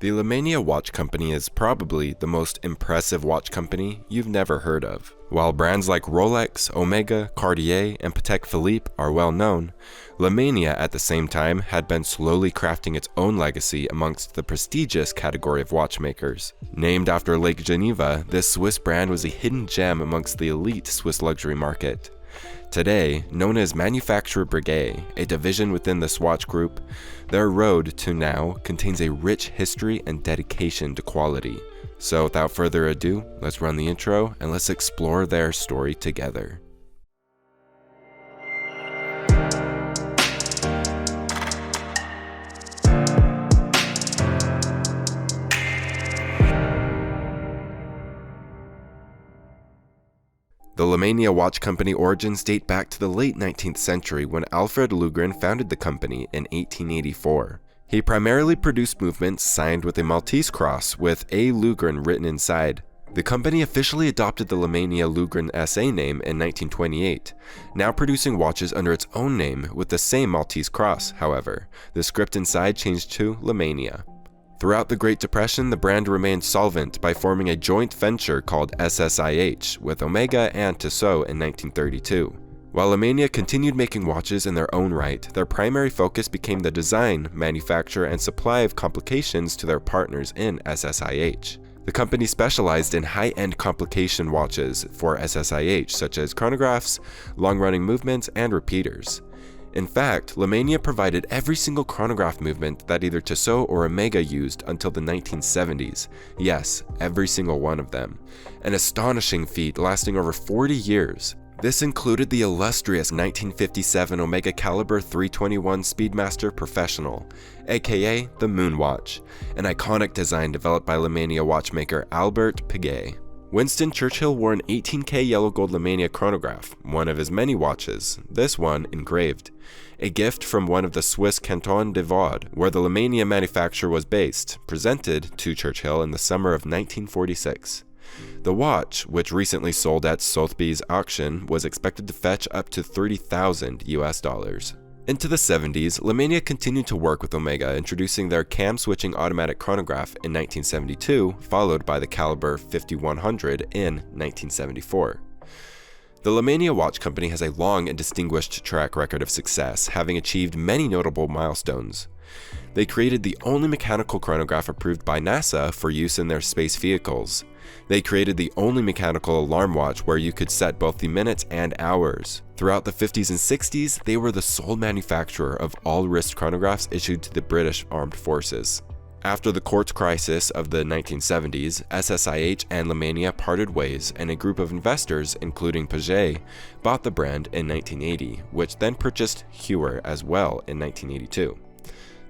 The Lemania Watch Company is probably the most impressive watch company you've never heard of. While brands like Rolex, Omega, Cartier, and Patek Philippe are well known, Lemania at the same time had been slowly crafting its own legacy amongst the prestigious category of watchmakers. Named after Lake Geneva, this Swiss brand was a hidden gem amongst the elite Swiss luxury market. Today, known as manufacturer Breguet, a division within the Swatch Group, their road to now contains a rich history and dedication to quality. So without further ado, let's run the intro and let's explore their story together. The Lemania Watch Company origins date back to the late 19th century when Alfred Lugren founded the company in 1884. He primarily produced movements signed with a Maltese cross with A. Lugren written inside. The company officially adopted the Lemania Lugren SA name in 1928, now producing watches under its own name with the same Maltese cross. However, the script inside changed to Lemania. Throughout the Great Depression, the brand remained solvent by forming a joint venture called SSIH with Omega and Tissot in 1932. While Lemania continued making watches in their own right, their primary focus became the design, manufacture, and supply of complications to their partners in SSIH. The company specialized in high-end complication watches for SSIH, such as chronographs, long-running movements, and repeaters. In fact, Lemania provided every single chronograph movement that either Tissot or Omega used until the 1970s. Yes, every single one of them. An astonishing feat lasting over 40 years. This included the illustrious 1957 Omega Caliber 321 Speedmaster Professional, aka the Moonwatch, an iconic design developed by Lemania watchmaker Albert Breguet. Winston Churchill wore an 18K yellow gold Lemania chronograph, one of his many watches, this one engraved. A gift from one of the Swiss Canton de Vaud, where the Lemania manufacture was based, presented to Churchill in the summer of 1946. The watch, which recently sold at Sotheby's auction, was expected to fetch up to $30,000 US. Into the 70s, Lemania continued to work with Omega, introducing their cam-switching automatic chronograph in 1972, followed by the Caliber 5100 in 1974. The Lemania Watch Company has a long and distinguished track record of success, having achieved many notable milestones. They created the only mechanical chronograph approved by NASA for use in their space vehicles. They created the only mechanical alarm watch where you could set both the minutes and hours. Throughout the 50s and 60s, they were the sole manufacturer of all wrist chronographs issued to the British Armed Forces. After the quartz crisis of the 1970s, SSIH and Lemania parted ways, and a group of investors, including Breguet, bought the brand in 1980, which then purchased Heuer as well in 1982.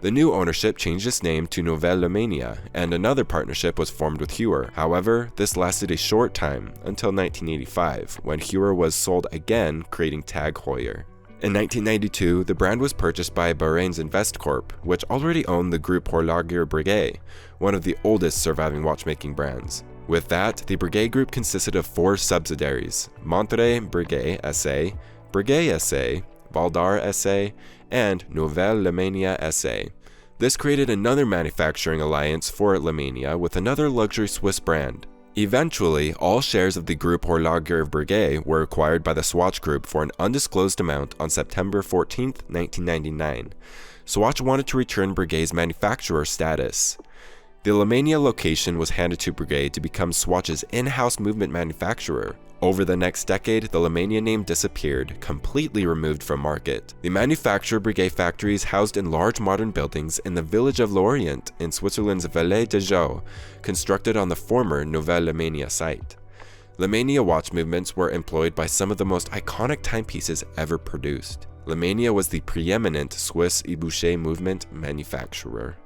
The new ownership changed its name to Nouvelle Lemania, and another partnership was formed with Heuer. However, this lasted a short time, until 1985, when Heuer was sold again, creating Tag Heuer. In 1992, the brand was purchased by Bahrain's Investcorp, which already owned the group Horloger Breguet, one of the oldest surviving watchmaking brands. With that, the Breguet Group consisted of 4 subsidiaries: Montre Breguet SA, Breguet SA, Valdar SA, and Nouvelle Lemania SA. This created another manufacturing alliance for Lemania with another luxury Swiss brand. Eventually, all shares of the group Horloger Breguet were acquired by the Swatch Group for an undisclosed amount on September 14, 1999. Swatch wanted to return Breguet's manufacturer status. The Lemania location was handed to Breguet to become Swatch's in-house movement manufacturer. Over the next decade, the Lemania name disappeared, completely removed from market. The manufacturer Breguet factories housed in large modern buildings in the village of Lorient in Switzerland's Valais de Joux, constructed on the former Nouvelle Lemania site. Lemania watch movements were employed by some of the most iconic timepieces ever produced. Lemania was the preeminent Swiss ebouche movement manufacturer.